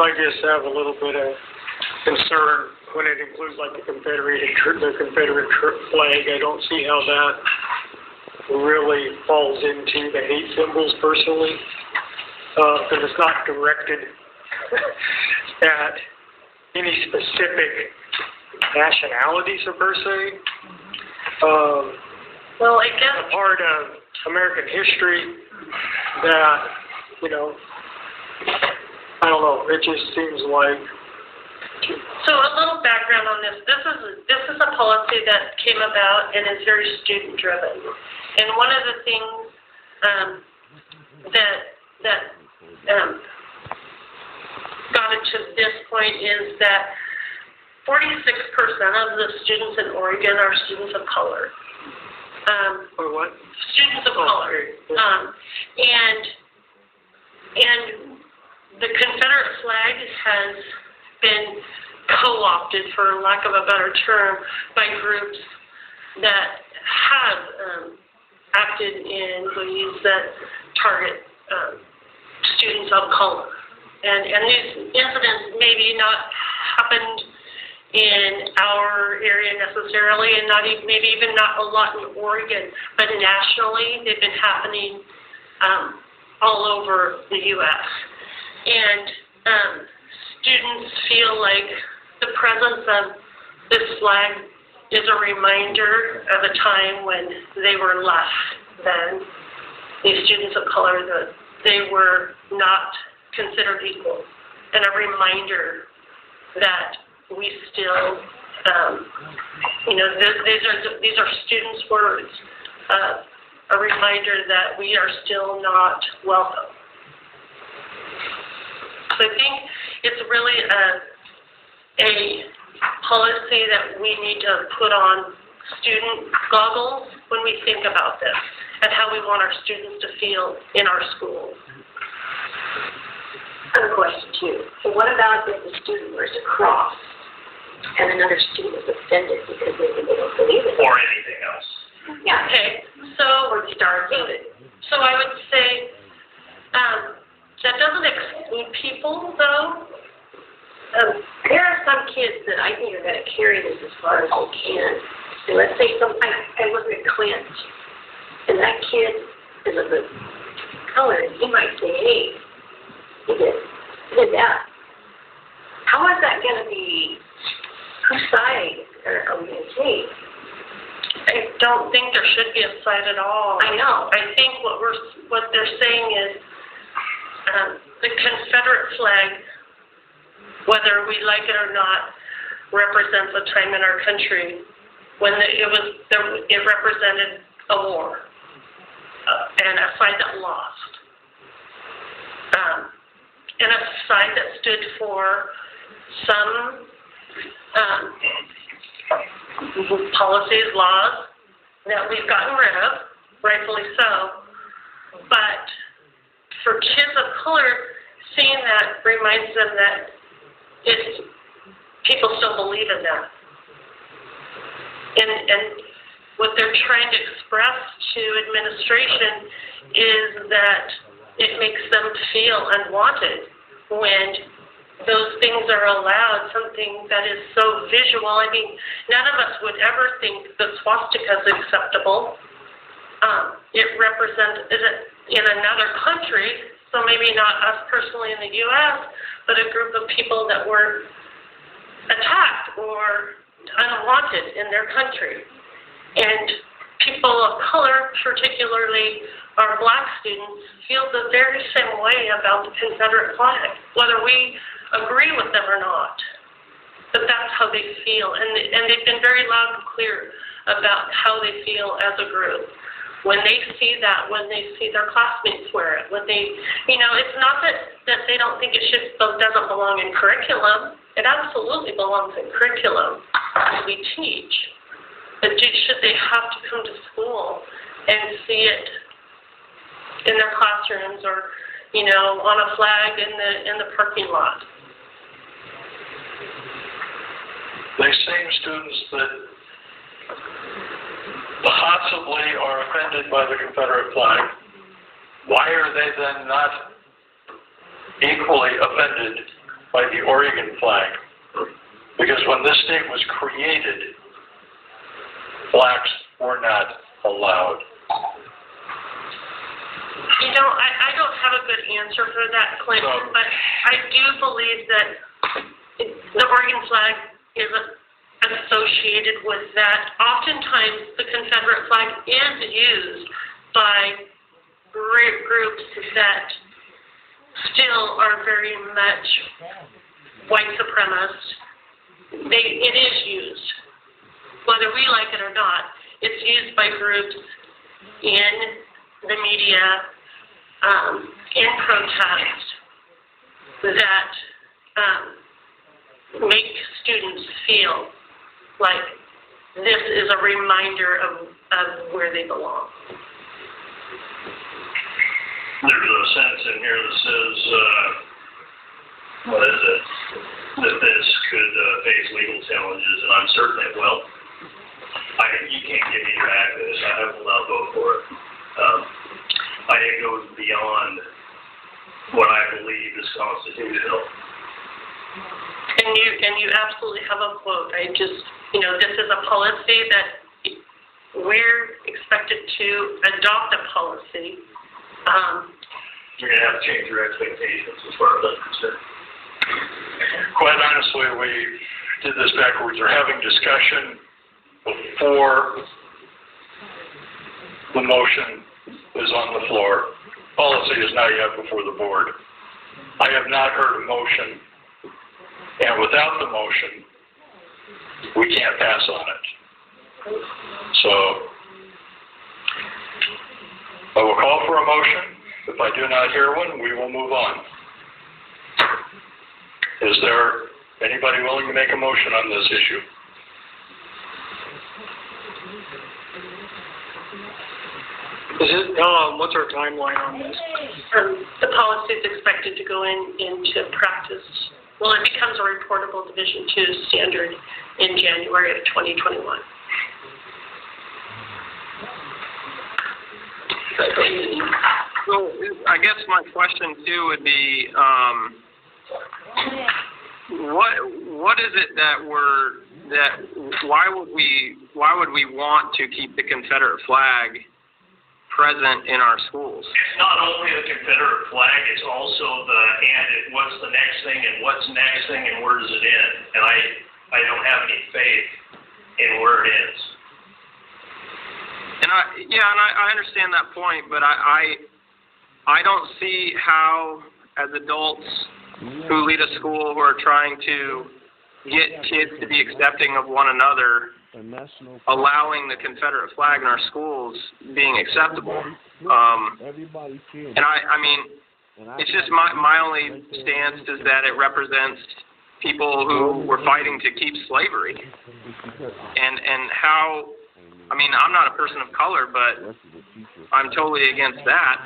I just have a little bit of concern when it includes like the Confederate flag. I don't see how that really falls into the hate symbols personally, because it's not directed at any specific nationalities per se. Well, I guess a part of American history that, you know, I don't know, it just seems like. So a little background on this. This is a policy that came about and is very student driven. And one of the things that got it to this point is that 46% of the students in Oregon are students of color. Or what? Students of color. And the Confederate flag has been co-opted, for lack of a better term, by groups that have acted in ways that target students of color. And these incidents maybe not happened in our area necessarily, and maybe even not a lot in Oregon, but nationally they've been happening all over the U.S. And students feel like the presence of this flag is a reminder of a time when they were less than these students of color, that they were not considered equal, and a reminder that we still, these are students' words, a reminder that we are still not welcome. So I think it's really a policy that we need to put on student goggles when we think about this and how we want our students to feel in our schools. I have a question too. So what about if the student wears a cross and another student is offended because maybe they don't believe it? Or anything else. Yeah. Okay, so I would say that doesn't exclude people, though. There are some kids that I think are going to carry this as far as they can. And let's say I look at Clint, and that kid is of the color, and he might say, hey, he did that. How is that going to be? Whose side are we going to take? I don't think there should be a side at all. I know. I think what they're saying is the Confederate flag, whether we like it or not, represents a time in our country when it represented a war and a side that lost, and a side that stood for some policies, laws that we've gotten rid of, rightfully so. But for kids of color, seeing that reminds them that people still believe in them. And what they're trying to express to administration is that it makes them feel unwanted when those things are allowed, something that is so visual. I mean, none of us would ever think the swastika is acceptable. It represents it in another country, so maybe not us personally in the U.S., but a group of people that were attacked or unwanted in their country. And people of color, particularly our black students, feel the very same way about the Confederate flag, whether we agree with them or not. But that's how they feel. And they've been very loud and clear about how they feel as a group. When they see that, when they see their classmates wear it, when they, it's not that they don't think it doesn't belong in curriculum. It absolutely belongs in curriculum that we teach. But should they have to come to school and see it in their classrooms or, on a flag in the parking lot? These same students that possibly are offended by the Confederate flag, why are they then not equally offended by the Oregon flag. Because when this state was created, blacks were not allowed. You know, I don't have a good answer for that, Clinton, but I do believe that the Oregon flag is associated with that. Oftentimes, the Confederate flag is used by groups that still are very much white supremacist. It is used. Whether we like it or not, it's used by groups in the media, in protest, that make students feel like this is a reminder of where they belong. There's a sentence in here that says, what is it, that this could face legal challenges, and I'm certain it will. You can't get me back to this. I will not vote for it. I think it goes beyond what I believe is constitutional. And you absolutely have a quote. This is a policy that we're expected to adopt a policy. You're going to have to change your expectations as far as I'm concerned. Quite honestly, we did this backwards. We're having discussion before the motion is on the floor. Policy is not yet before the board. I have not heard a motion, and without the motion, we can't pass on it. So, I will call for a motion. If I do not hear one, we will move on. Is there anybody willing to make a motion on this issue? What's our timeline on this? The policy is expected to go into practice. Well, it becomes a reportable Division II standard in January of 2021. So I guess my question too would be, what is it why would we want to keep the Confederate flag present in our schools? It's not only the Confederate flag, it's also what's the next thing and what's next thing and where does it end? And I don't have any faith in where it ends. And I understand that point, but I don't see how, as adults who lead a school who are trying to get kids to be accepting of one another, allowing the Confederate flag in our schools being acceptable. And I mean, it's just my only stance is that it represents people who were fighting to keep slavery. And how, I mean, I'm not a person of color, but I'm totally against that.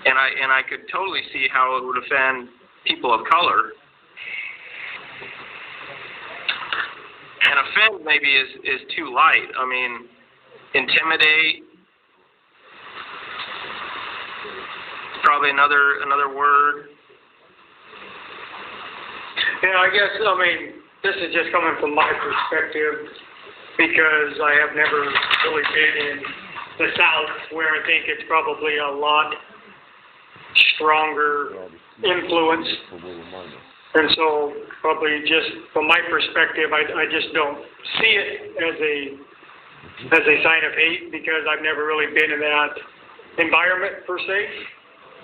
And I could totally see how it would offend people of color. And offend maybe is too light. I mean, intimidate, probably another word. Yeah, I guess, this is just coming from my perspective, because I have never really been in the South, where I think it's probably a lot stronger influence. And so, probably just from my perspective, I just don't see it as a sign of hate, because I've never really been in that environment per se.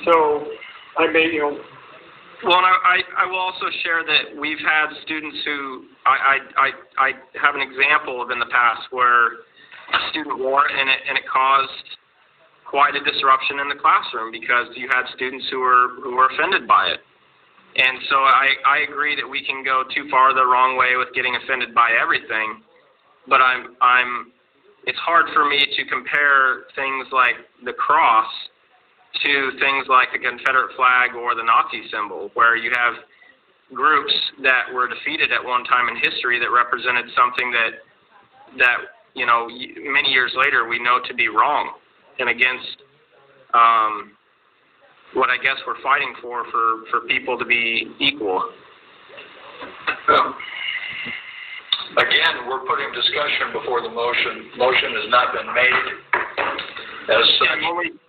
So, I may, Well, and I will also share that we've had students who, I have an example of in the past where a student wore it and it caused quite a disruption in the classroom, because you had students who were offended by it. And so I agree that we can go too far the wrong way with getting offended by everything, but it's hard for me to compare things like the cross to things like the Confederate flag or the Nazi symbol, where you have groups that were defeated at one time in history that represented something that many years later we know to be wrong and against what I guess we're fighting for people to be equal. Again, we're putting discussion before the motion. Motion has not been made as such.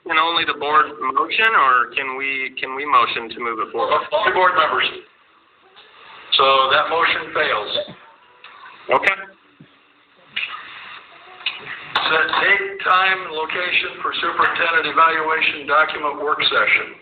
Can only the board motion, or can we motion to move it forward? Only board members. So that motion fails. Okay. Set date, time, and location for superintendent evaluation document work session.